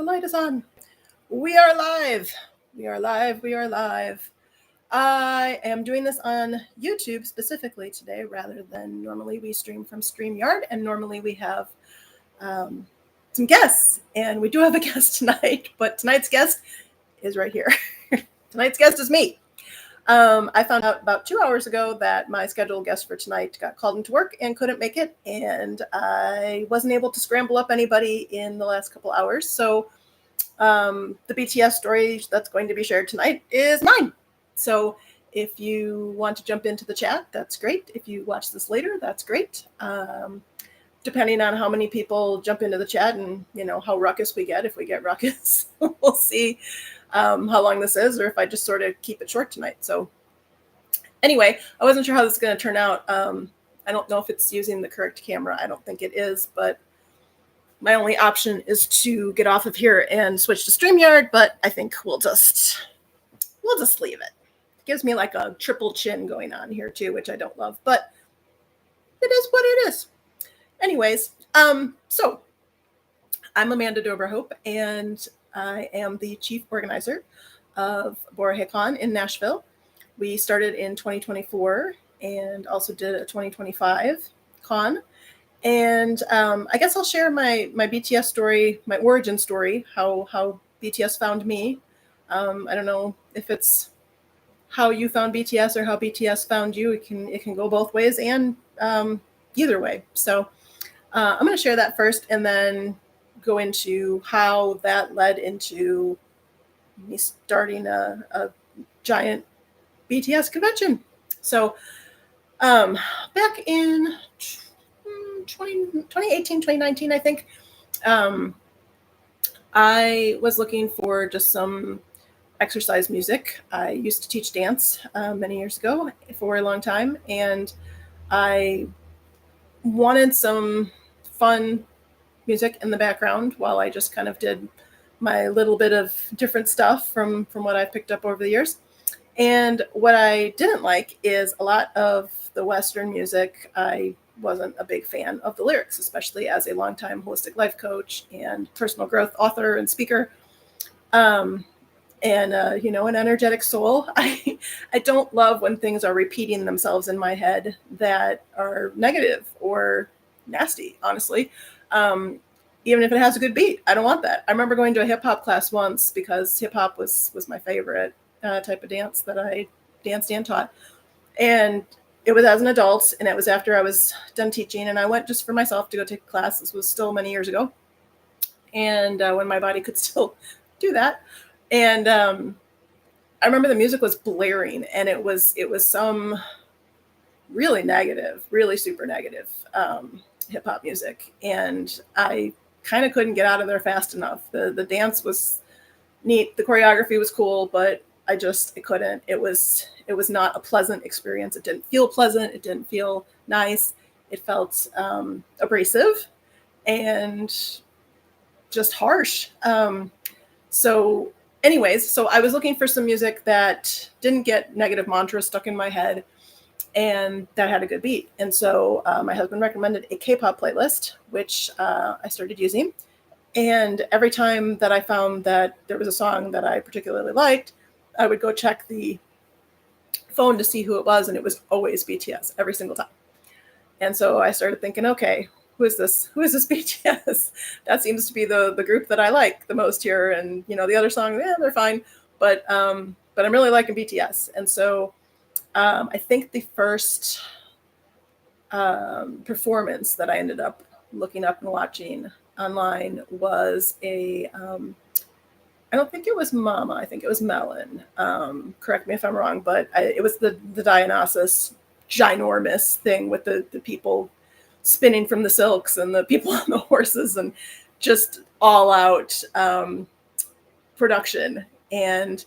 The light is on. We are live. We are live. We are live. I am doing this on YouTube specifically today rather than normally we stream from StreamYard, and normally we have some guests, and we do have a guest tonight, but tonight's guest is right here. Tonight's guest is me. I found out about 2 hours ago that my scheduled guest for tonight got called into work and couldn't make it, and I wasn't able to scramble up anybody in the last couple hours. So the BTS story that's going to be shared tonight is mine. So if you want to jump into the chat, that's great. If you watch this later, that's great. Depending on how many people jump into the chat and how ruckus we get, if we get ruckus, we'll see how long this is, or if I just sort of keep it short tonight. So anyway, I wasn't sure how this is going to turn out. I don't know if it's using the correct camera. I don't think it is, but my only option is to get off of here and switch to StreamYard, but I think we'll just leave it. It gives me like a triple chin going on here too, which I don't love, but it is what it is. Anyways, so I'm Amanda Doberhope, and I am the chief organizer of Borahae in Nashville. We started in 2024 and also did a 2025 con. And I guess I'll share my BTS story, my origin story, how BTS found me. I don't know if it's how you found BTS or how BTS found you. It can go both ways and either way. So I'm going to share that first and then go into how that led into me starting a giant BTS convention. So back in 2018, 2019, I think, I was looking for just some exercise music. I used to teach dance many years ago for a long time, and I wanted some fun music in the background while I just kind of did my little bit of different stuff from what I've picked up over the years. And what I didn't like is a lot of the Western music. I wasn't a big fan of the lyrics, especially as a longtime holistic life coach and personal growth author and speaker. And an energetic soul. I don't love when things are repeating themselves in my head that are negative or nasty, honestly. Even if it has a good beat, I don't want that. I remember going to a hip hop class once because hip hop was my favorite type of dance that I danced and taught. And it was as an adult, and it was after I was done teaching, and I went just for myself to go take a class. This was still many years ago. And when my body could still do that. And I remember the music was blaring, and it was some really negative, really super negative hip hop music. And I kind of couldn't get out of there fast enough. The dance was neat. The choreography was cool, but I couldn't. It was not a pleasant experience. It didn't feel pleasant. It didn't feel nice. It felt abrasive and just harsh. So I was looking for some music that didn't get negative mantras stuck in my head and that had a good beat. And so my husband recommended a K-pop playlist, which I started using. And every time that I found that there was a song that I particularly liked, I would go check the phone to see who it was, and it was always BTS every single time. And so I started thinking, okay, who is this BTS? That seems to be the group that I like the most here. And the other songs, they're fine, but I'm really liking BTS. And so I think the first performance that I ended up looking up and watching online was I don't think it was Mama. I think it was Melon. Correct me if I'm wrong, but it was the Dionysus ginormous thing with the people spinning from the silks and the people on the horses and just all out production. And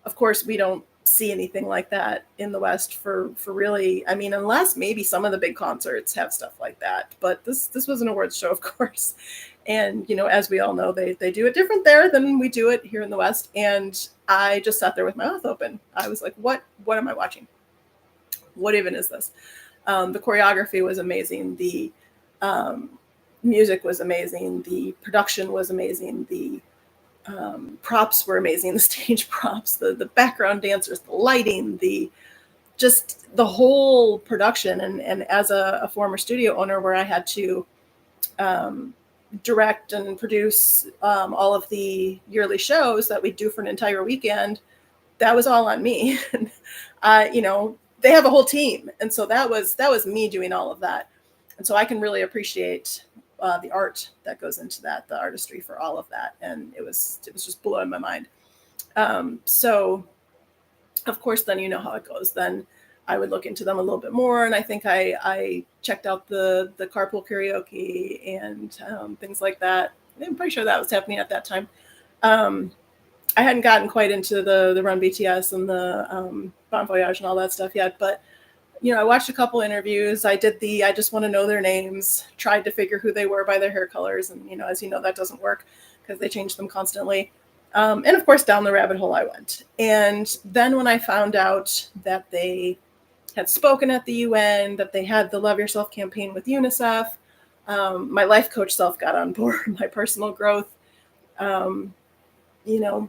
of course, we don't see anything like that in the West for really, unless maybe some of the big concerts have stuff like that. But this was an awards show, of course. And, as we all know, they do it different there than we do it here in the West. And I just sat there with my mouth open. I was like, what am I watching? What even is this? The choreography was amazing. The music was amazing. The production was amazing. The Props were amazing. The stage props, the background dancers, the lighting, just the whole production. And as a former studio owner where I had to direct and produce all of the yearly shows that we do for an entire weekend, that was all on me. They have a whole team. And so that was me doing all of that. And so I can really appreciate the art that goes into that, the artistry for all of that. And it was just blowing my mind. So of course, then you know how it goes. Then I would look into them a little bit more. And I think I checked out the carpool karaoke and things like that. I'm pretty sure that was happening at that time. I hadn't gotten quite into the Run BTS and the Bon Voyage and all that stuff yet, but I watched a couple interviews. I did I just want to know their names, tried to figure who they were by their hair colors. And, as you know, that doesn't work because they change them constantly. And of course, down the rabbit hole I went. And then when I found out that they had spoken at the UN, that they had the Love Yourself campaign with UNICEF, my life coach self got on board, my personal growth,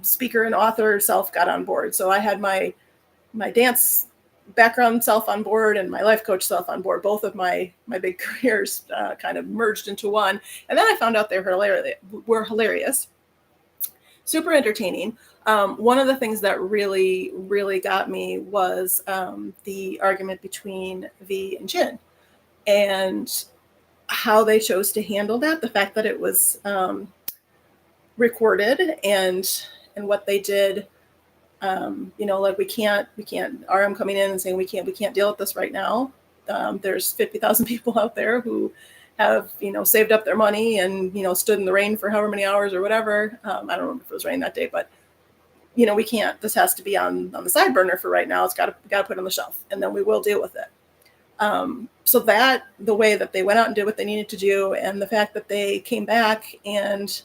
speaker and author self got on board. So I had my dance background self on board and my life coach self on board. Both of my big careers kind of merged into one. And then I found out they were hilarious, super entertaining. One of the things that really, really got me was the argument between V and Jin and how they chose to handle that. The fact that it was recorded and what they did. Like we can't RM coming in and saying we can't deal with this right now. There's 50,000 people out there who have saved up their money and stood in the rain for however many hours or whatever. I don't remember if it was raining that day, but we can't. This has to be on the side burner for right now. It's got to put it on the shelf, and then we will deal with it. So that the way that they went out and did what they needed to do, and the fact that they came back and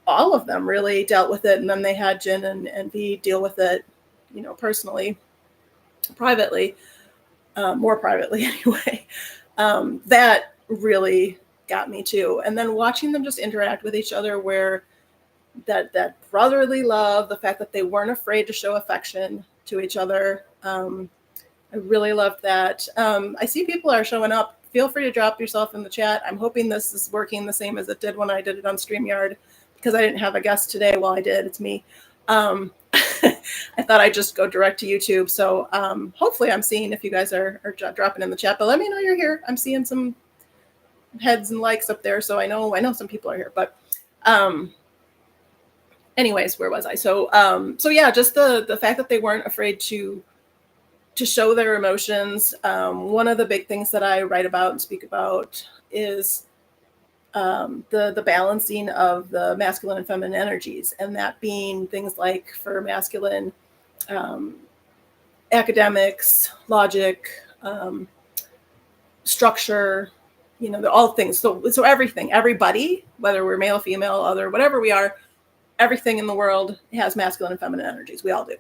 all of them really dealt with it, and then they had Jin and V deal with it, personally, privately, more privately anyway. That really got me too. And then watching them just interact with each other, where that brotherly love, the fact that they weren't afraid to show affection to each other. I really loved that. I see people are showing up. Feel free to drop yourself in the chat. I'm hoping this is working the same as it did when I did it on StreamYard, because I didn't have a guest today. Well, I did. It's me. I thought I'd just go direct to YouTube. So hopefully I'm seeing if you guys are dropping in the chat, but let me know you're here. I'm seeing some heads and likes up there. So I know some people are here, but anyways, where was I? So yeah, just the fact that they weren't afraid to show their emotions. One of the big things that I write about and speak about is the balancing of the masculine and feminine energies, and that being things like, for masculine, academics, logic, structure, all things. So everything, everybody, whether we're male, female, other, whatever we are, everything in the world has masculine and feminine energies. We all do.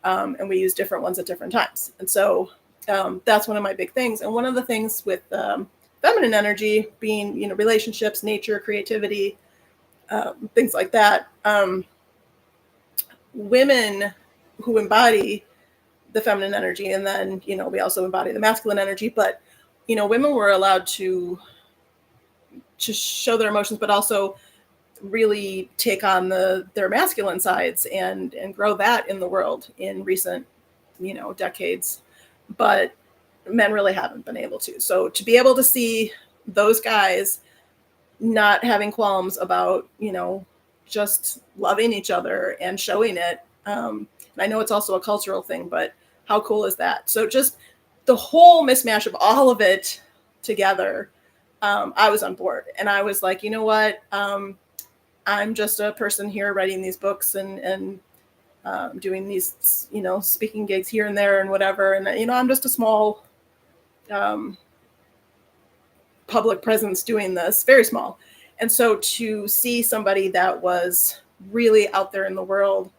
And we use different ones at different times. And so that's one of my big things. And one of the things with feminine energy being, relationships, nature, creativity, things like that. Women who embody the feminine energy, and then, we also embody the masculine energy, but, women were allowed to show their emotions, but also really take on their masculine sides and grow that in the world in recent, decades. But men really haven't been able to. So to be able to see those guys not having qualms about, just loving each other and showing it. And I know it's also a cultural thing, but how cool is that? So just the whole mismatch of all of it together, I was on board. And I was like, you know what? I'm just a person here writing these books and doing these, speaking gigs here and there and whatever. And, I'm just a small public presence doing this, very small. And so to see somebody that was really out there in the world,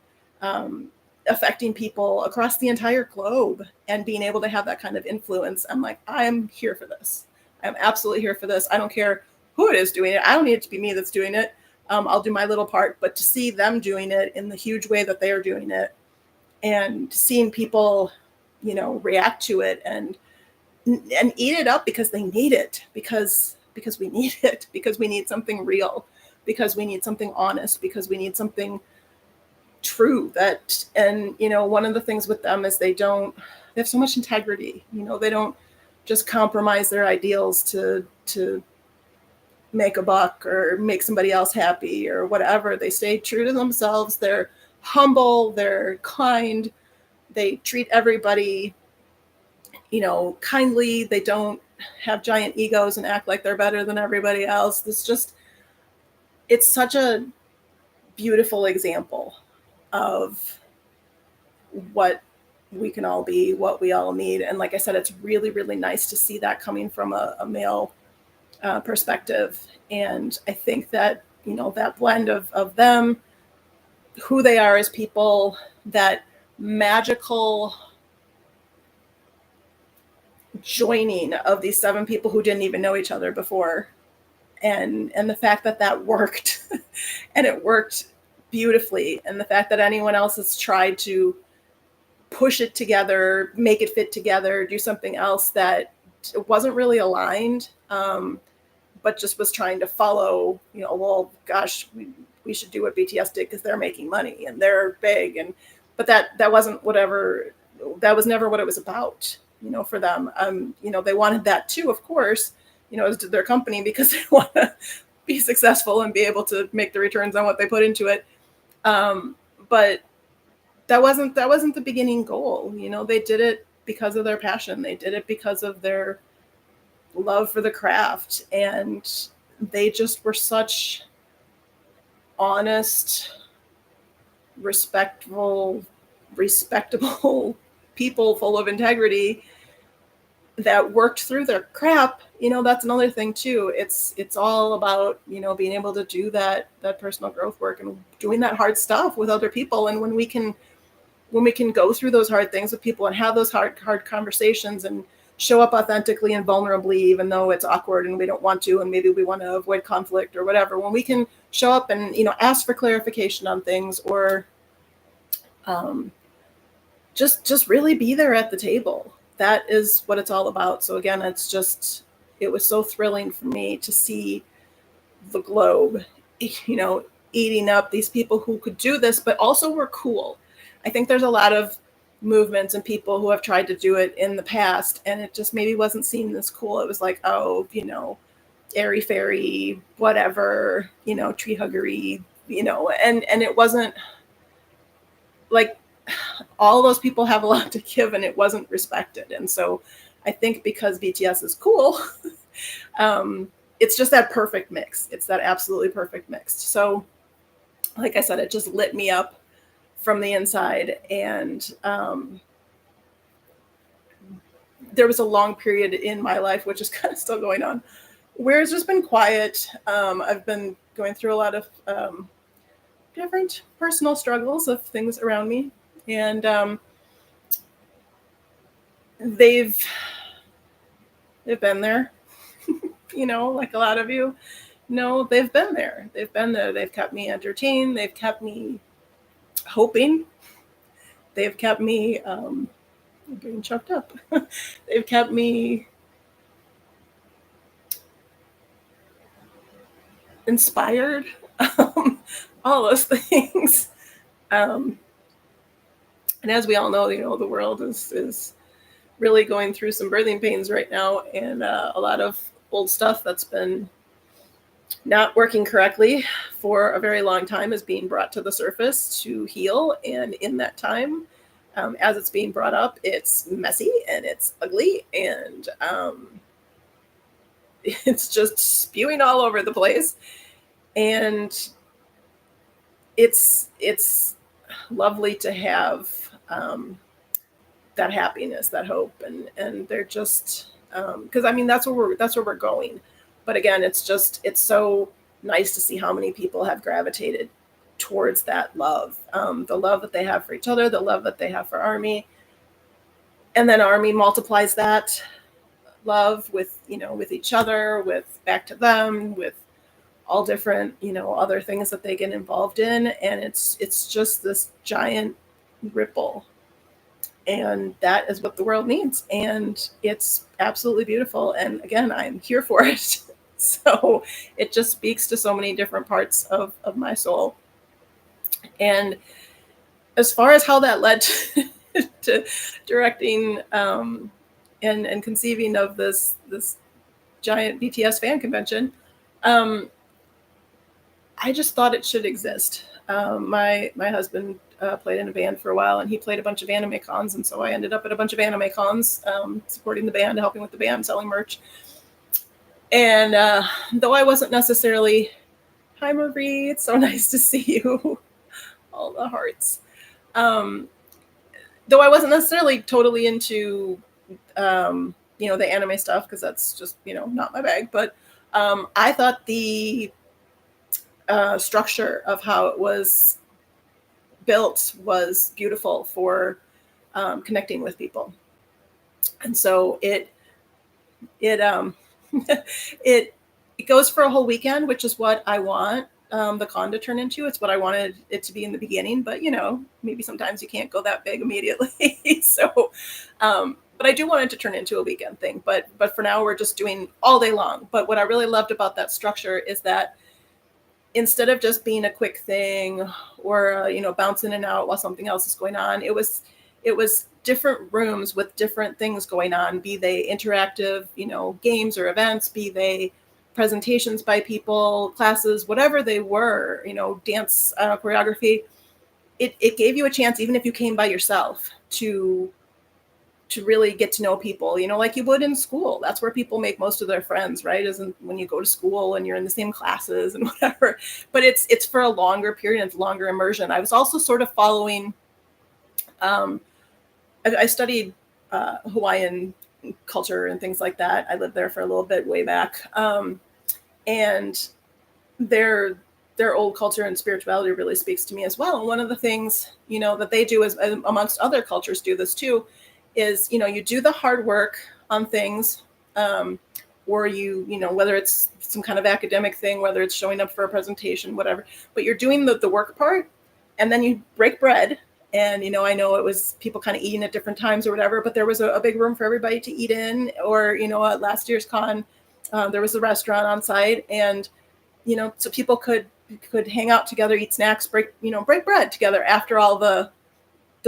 affecting people across the entire globe and being able to have that kind of influence, I'm like, I'm here for this. I'm absolutely here for this. I don't care who it is doing it. I don't need it to be me that's doing it. I'll do my little part, but to see them doing it in the huge way that they are doing it, and seeing people, react to it and eat it up because they need it, because we need it, because we need something real, because we need something honest, because we need something true. And one of the things with them is they have so much integrity. They don't just compromise their ideals to make a buck or make somebody else happy or whatever. They stay true to themselves. They're humble, they're kind, they treat everybody kindly. They don't have giant egos and act like they're better than everybody else. It's such a beautiful example of what we can all be, what we all need. And like I said, it's really, really nice to see that coming from a male perspective. And I think that, that blend of them, who they are as people, that magical joining of these 7 people who didn't even know each other before, and the fact that worked and it worked beautifully, and the fact that anyone else has tried to push it together, make it fit together, do something else that wasn't really aligned, but just was trying to follow, well, gosh, we should do what BTS did because they're making money and they're big, but that wasn't that was never what it was about, for them. They wanted that too, of course, as did their company, because they want to be successful and be able to make the returns on what they put into it. But that wasn't the beginning goal. They did it because of their passion. They did it because of their love for the craft, and they just were such honest, respectable people full of integrity that worked through their crap. That's another thing too. It's all about, being able to do that personal growth work and doing that hard stuff with other people. And when we can go through those hard things with people and have those hard conversations and show up authentically and vulnerably, even though it's awkward and we don't want to, and maybe we want to avoid conflict or whatever, when we can show up and, ask for clarification on things, or just really be there at the table. That is what it's all about. So again, it was so thrilling for me to see the globe, eating up these people who could do this, but also were cool. I think there's a lot of movements and people who have tried to do it in the past, and it just maybe wasn't seen as cool. It was like, oh, airy fairy, whatever, tree huggery, and it wasn't like, all those people have a lot to give, and it wasn't respected. And so I think because BTS is cool, it's just that perfect mix. It's that absolutely perfect mix. So like I said, it just lit me up from the inside. And there was a long period in my life, which is kind of still going on, where it's just been quiet. I've been going through a lot of different personal struggles of things around me. And they've been there, like a lot of you know, they've been there. They've kept me entertained. They've kept me hoping. They've kept me, I'm getting choked up. They've kept me inspired, all those things. And as we all know, the world is really going through some birthing pains right now, and a lot of old stuff that's been not working correctly for a very long time is being brought to the surface to heal. And in that time, as it's being brought up, it's messy and it's ugly, and it's just spewing all over the place. And it's lovely to have that happiness, that hope, and they're just because that's where we're going. But again, it's so nice to see how many people have gravitated towards that love, the love that they have for each other, the love that they have for Army, and then Army multiplies that love with each other, with back to them, with all different, other things that they get involved in. And it's just this giant ripple. And that is what the world needs. And it's absolutely beautiful. And again, I'm here for it. So it just speaks to so many different parts of my soul. And as far as how that led to directing and conceiving of this giant BTS fan convention, I just thought it should exist. My husband played in a band for a while, and he played a bunch of anime cons, and so I ended up at a bunch of anime cons, supporting the band, helping with the band, selling merch. And though I wasn't necessarily, hi Marie, it's so nice to see you, all the hearts. Though I wasn't necessarily totally into, the anime stuff, because that's just, not my bag, but I thought the structure of how it was built was beautiful for connecting with people. And so it it goes for a whole weekend, which is what I want the con to turn into. It's what I wanted it to be in the beginning, but maybe sometimes you can't go that big immediately. So but I do want it to turn into a weekend thing, but for now we're just doing all day long. But what I really loved about that structure is that instead of just being a quick thing or bouncing in and out while something else is going on, it was different rooms with different things going on, be they interactive games or events, be they presentations by people, classes, whatever they were, dance, choreography. It gave you a chance, even if you came by yourself, to really get to know people, like you would in school. That's where people make most of their friends, right? Isn't when you go to school and you're in the same classes and whatever. But it's for a longer period, it's longer immersion. I was also sort of following, I studied Hawaiian culture and things like that. I lived there for a little bit way back. And their old culture and spirituality really speaks to me as well. And one of the things, that they do is, amongst other cultures do this too, is, you do the hard work on things, or whether it's some kind of academic thing, whether it's showing up for a presentation, whatever, but you're doing the work part, and then you break bread. And, I know it was people kind of eating at different times or whatever, but there was a big room for everybody to eat in. Or, at last year's con, there was a restaurant on site, and, so people could hang out together, eat snacks, break bread together after all the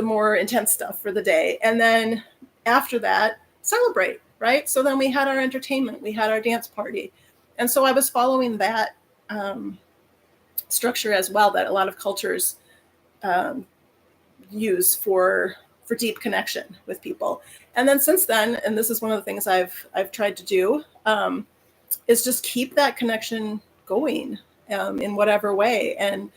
more intense stuff for the day. And then after that, celebrate, right? So then we had our entertainment, we had our dance party. And so I was following that structure as well, that a lot of cultures use for deep connection with people. And then since then, and this is one of the things I've tried to do, is just keep that connection going in whatever way. And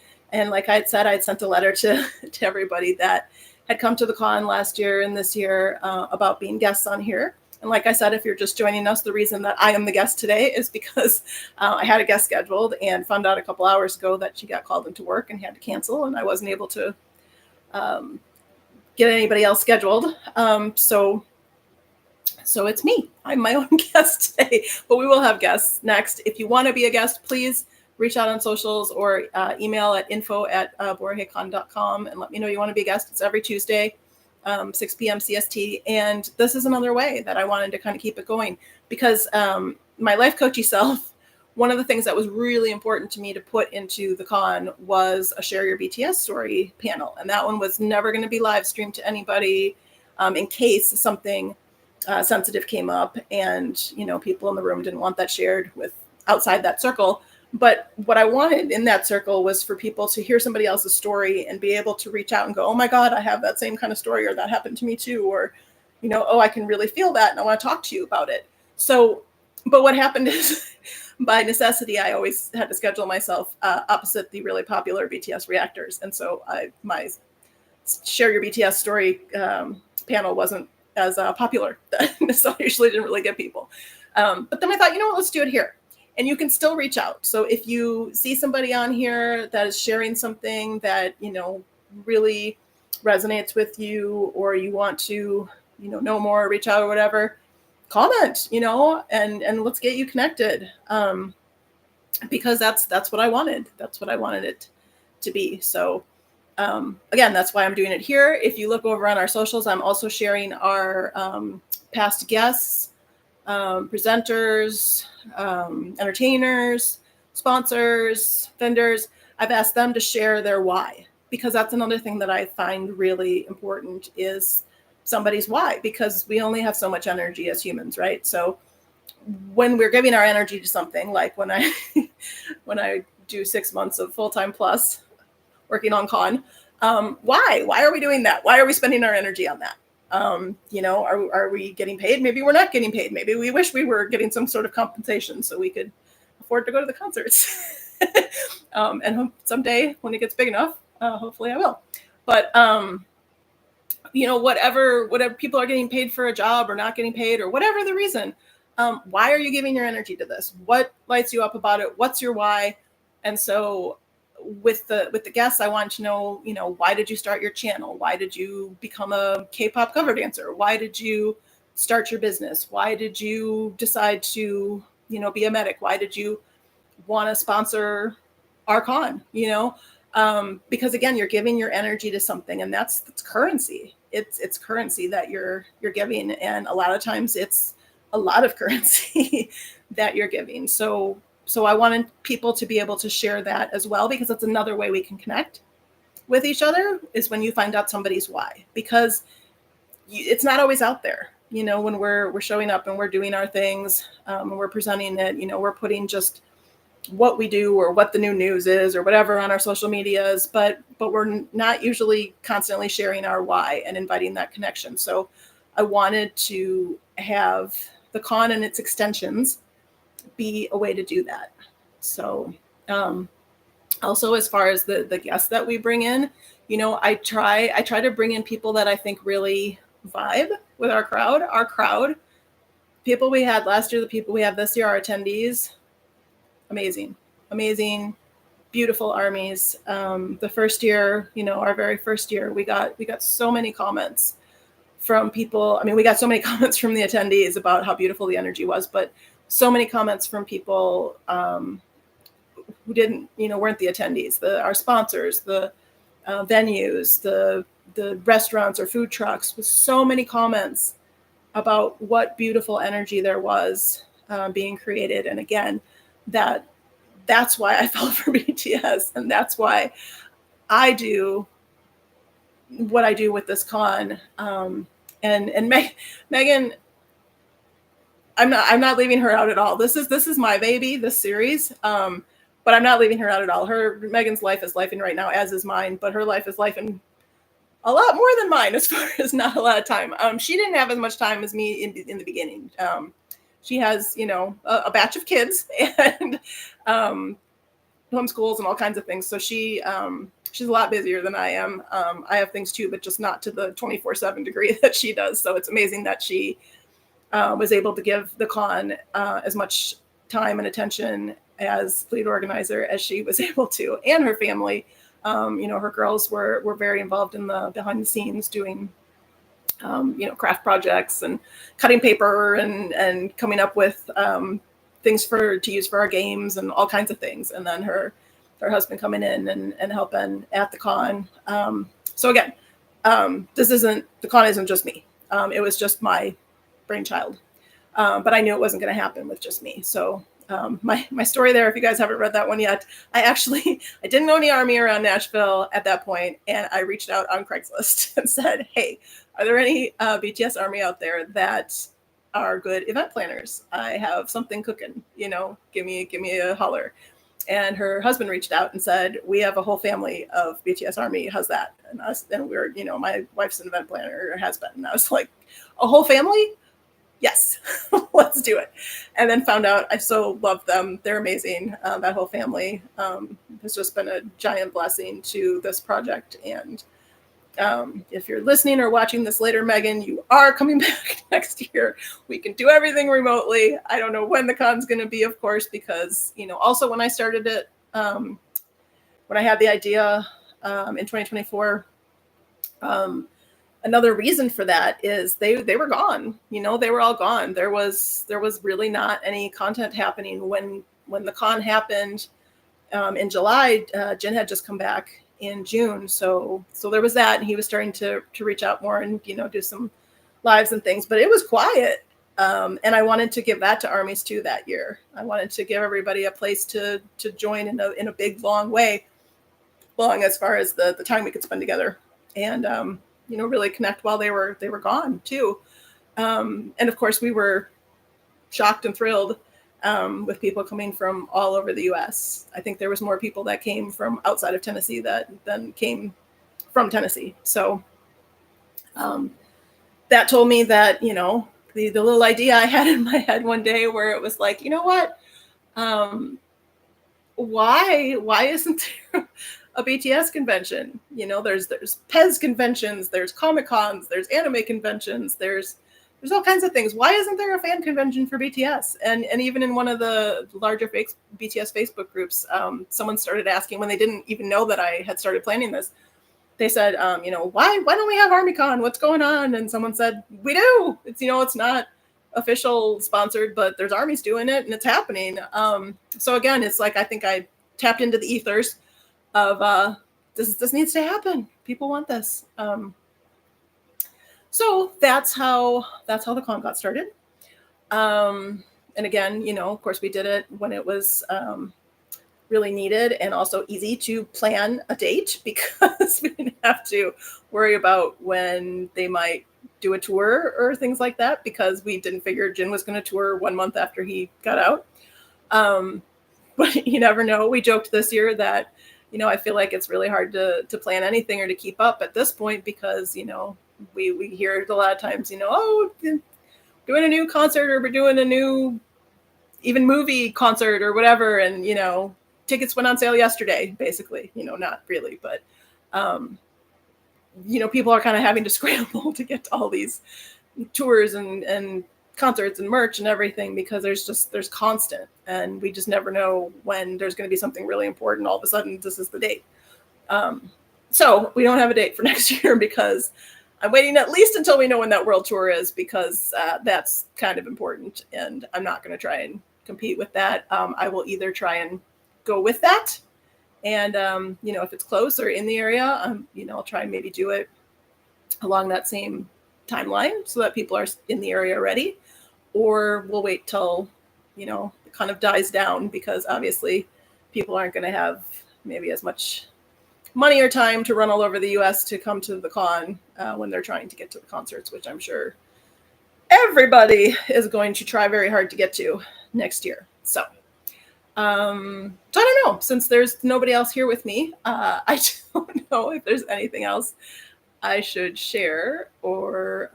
like I had said, I'd sent a letter to everybody that had come to the con last year and this year about being guests on here. And like I said, if you're just joining us, the reason that I am the guest today is because I had a guest scheduled and found out a couple hours ago that she got called into work and had to cancel, and I wasn't able to get anybody else scheduled. So it's me. I'm my own guest today, but we will have guests next. If you want to be a guest, please reach out on socials or email at info@borahecon.com and let me know you want to be a guest. It's every Tuesday, 6 p.m. CST. And this is another way that I wanted to kind of keep it going, because my life coachy self, one of the things that was really important to me to put into the con was a Share Your BTS Story panel. And that one was never going to be live streamed to anybody in case something sensitive came up and, people in the room didn't want that shared with outside that circle. But what I wanted in that circle was for people to hear somebody else's story and be able to reach out and go, oh my God, I have that same kind of story, or that happened to me too. Or, oh, I can really feel that and I want to talk to you about it. So, but what happened is by necessity, I always had to schedule myself opposite the really popular BTS reactors. And so my Share Your BTS Story panel wasn't as popular. So I usually didn't really get people. But then I thought, let's do it here. And you can still reach out. So if you see somebody on here that is sharing something that, really resonates with you, or you want to, know more, reach out or whatever, comment, and let's get you connected. because that's what I wanted. That's what I wanted it to be. So again, that's why I'm doing it here. If you look over on our socials, I'm also sharing our past guests, presenters, entertainers, sponsors, vendors. I've asked them to share their why, because that's another thing that I find really important is somebody's why, because we only have so much energy as humans, right? So when we're giving our energy to something, like when I when I do 6 months of full-time plus working on con, why are we doing that? Why are we spending our energy on that? Are we getting paid? Maybe we're not getting paid. Maybe we wish we were getting some sort of compensation so we could afford to go to the concerts. And someday when it gets big enough, hopefully I will. But whatever people are getting paid for a job or not getting paid or whatever the reason, why are you giving your energy to this? What lights you up about it? What's your why? And so with the guests, I want to know, why did you start your channel? Why did you become a K-pop cover dancer? Why did you start your business? Why did you decide to, be a medic? Why did you want to sponsor our con? Because again, you're giving your energy to something, and that's currency. It's currency that you're giving, and a lot of times it's a lot of currency that you're giving. So I wanted people to be able to share that as well, because that's another way we can connect with each other, is when you find out somebody's why, because it's not always out there. When we're showing up and we're doing our things, and we're presenting it, we're putting just what we do or what the new news is or whatever on our social medias, but we're not usually constantly sharing our why and inviting that connection. So I wanted to have the con and its extensions be a way to do that. So also, as far as the guests that we bring in, I try to bring in people that I think really vibe with our crowd. People we had last year, the people we have this year, our attendees, amazing, beautiful armies. The first year, our very first year, we got so many comments from people. I mean, we got so many comments from the attendees about how beautiful the energy was, but so many comments from people who didn't, weren't the attendees, our sponsors, the venues, the restaurants or food trucks, with so many comments about what beautiful energy there was being created. And again, that's why I fell for BTS, and that's why I do what I do with this con. And Megan, I'm not leaving her out at all. This is my baby, this series. But I'm not leaving her out at all. Megan's life is lifing right now, as is mine, but her life is lifing a lot more than mine as far as not a lot of time. She didn't have as much time as me in the beginning. She has, a batch of kids and homeschools and all kinds of things. So she's a lot busier than I am. I have things too, but just not to the 24/7 degree that she does. So it's amazing that she was able to give the con as much time and attention as lead organizer as she was able to, and her family. Her girls were very involved in the behind the scenes doing, craft projects and cutting paper and coming up with things to use for our games and all kinds of things. And then her husband coming in and helping at the con. So again, the con isn't just me. It was just my brainchild. But I knew it wasn't going to happen with just me. So my story there, if you guys haven't read that one yet, I didn't know any army around Nashville at that point, and I reached out on Craigslist and said, hey, are there any BTS army out there that are good event planners? I have something cooking, give me a holler. And her husband reached out and said, we have a whole family of BTS army. How's that? And we're, my wife's an event planner, or has been. And I was like, a whole family? Yes, let's do it. And then found out I so love them. They're amazing. That whole family has just been a giant blessing to this project. And if you're listening or watching this later, Megan, you are coming back next year. We can do everything remotely. I don't know when the con's going to be, of course, because, also when I started it, when I had the idea in 2024, another reason for that is they were gone. They were all gone. There was really not any content happening when when the con happened in July, Jin had just come back in June. So there was that, and he was starting to reach out more and, do some lives and things, but it was quiet. And I wanted to give that to armies too that year. I wanted to give everybody a place to join in a big, long way, long as far as the time we could spend together, and really connect while they were gone too. And of course, we were shocked and thrilled with people coming from all over the U.S. I think there was more people that came from outside of Tennessee than came from Tennessee. So that told me that, the little idea I had in my head one day where it was like, you know what, why isn't there a BTS convention? There's Pez conventions, there's Comic Cons, there's anime conventions, there's all kinds of things. Why isn't there a fan convention for BTS? And even in one of the larger BTS Facebook groups, someone started asking, when they didn't even know that I had started planning this. They said, why don't we have ArmyCon? What's going on? And someone said, we do. It's, it's not official sponsored, but there's armies doing it and it's happening. So again, it's like, I think I tapped into the ethers of this needs to happen. People want this. So that's how the con got started. And again, of course we did it when it was really needed and also easy to plan a date, because we didn't have to worry about when they might do a tour or things like that, because we didn't figure Jin was going to tour 1 month after he got out. But you never know. We joked this year that, I feel like it's really hard to plan anything or to keep up at this point, because, we hear it a lot of times, oh, doing a new concert, or we're doing a new even movie concert or whatever. And, tickets went on sale yesterday, basically, not really, but, people are kind of having to scramble to get to all these tours and concerts and merch and everything, because there's constant, and we just never know when there's going to be something really important. All of a sudden, this is the date. So we don't have a date for next year, because I'm waiting at least until we know when that world tour is, because that's kind of important, and I'm not going to try and compete with that. I will either try and go with that, and if it's close or in the area, I'll try and maybe do it along that same timeline so that people are in the area already, or we'll wait till it kind of dies down, because obviously people aren't going to have maybe as much money or time to run all over the US to come to the con when they're trying to get to the concerts, which I'm sure everybody is going to try very hard to get to next year. So I don't know, since there's nobody else here with me, I don't know if there's anything else I should share, or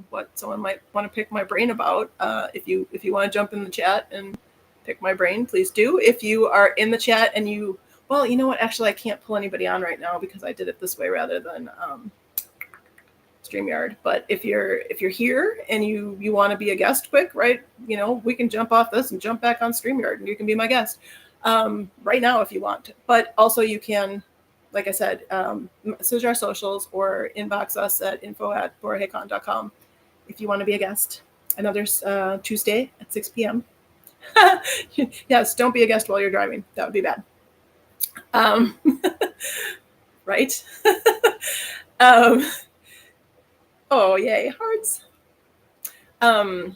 what someone might want to pick my brain about. If you want to jump in the chat and pick my brain, please do. If you are in the chat and well, you know what? Actually, I can't pull anybody on right now because I did it this way rather than StreamYard. But if you're here and you want to be a guest quick, right? We can jump off this and jump back on StreamYard, and you can be my guest right now if you want. But also you can, like I said, message our socials or inbox us at info@borahaecon.com if you want to be a guest. I know there's Tuesday at 6 p.m. Yes, don't be a guest while you're driving. That would be bad. Right? Oh, yay, hearts. But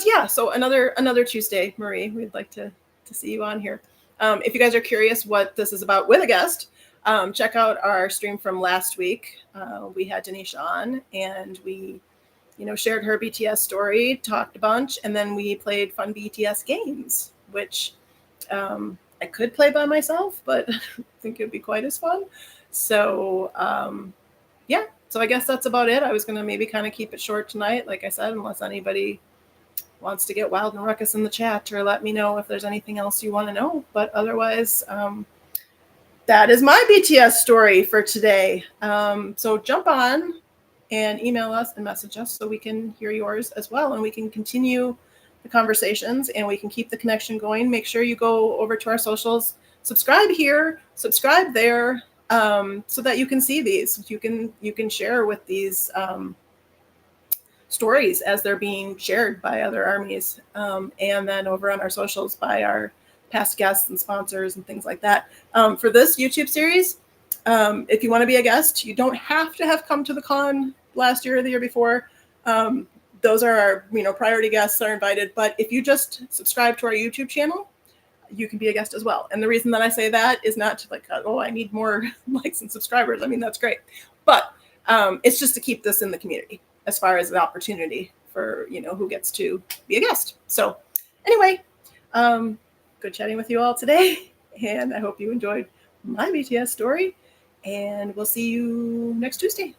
yeah, so another Tuesday, Marie, we'd like to see you on here. If you guys are curious what this is about with a guest, check out our stream from last week. We had Denisha on, and we, shared her BTS story, talked a bunch, and then we played fun BTS games, which I could play by myself, but I don't think it'd be quite as fun. So yeah, so I guess that's about it. I was going to maybe kind of keep it short tonight, like I said, unless anybody wants to get wild and ruckus in the chat, or let me know if there's anything else you want to know. But otherwise, that is my BTS story for today. So jump on and email us and message us so we can hear yours as well, and we can continue the conversations, and we can keep the connection going. Make sure you go over to our socials, subscribe here, subscribe there, so that you can see these. You can share with these stories as they're being shared by other armies, and then over on our socials by our past guests and sponsors and things like that. For this YouTube series, if you want to be a guest, you don't have to have come to the con last year or the year before. Those are our, priority guests are invited. But if you just subscribe to our YouTube channel, you can be a guest as well. And the reason that I say that is not to I need more likes and subscribers. I mean, that's great. But it's just to keep this in the community as far as the opportunity for, who gets to be a guest. So anyway, good chatting with you all today. And I hope you enjoyed my BTS story. And we'll see you next Tuesday.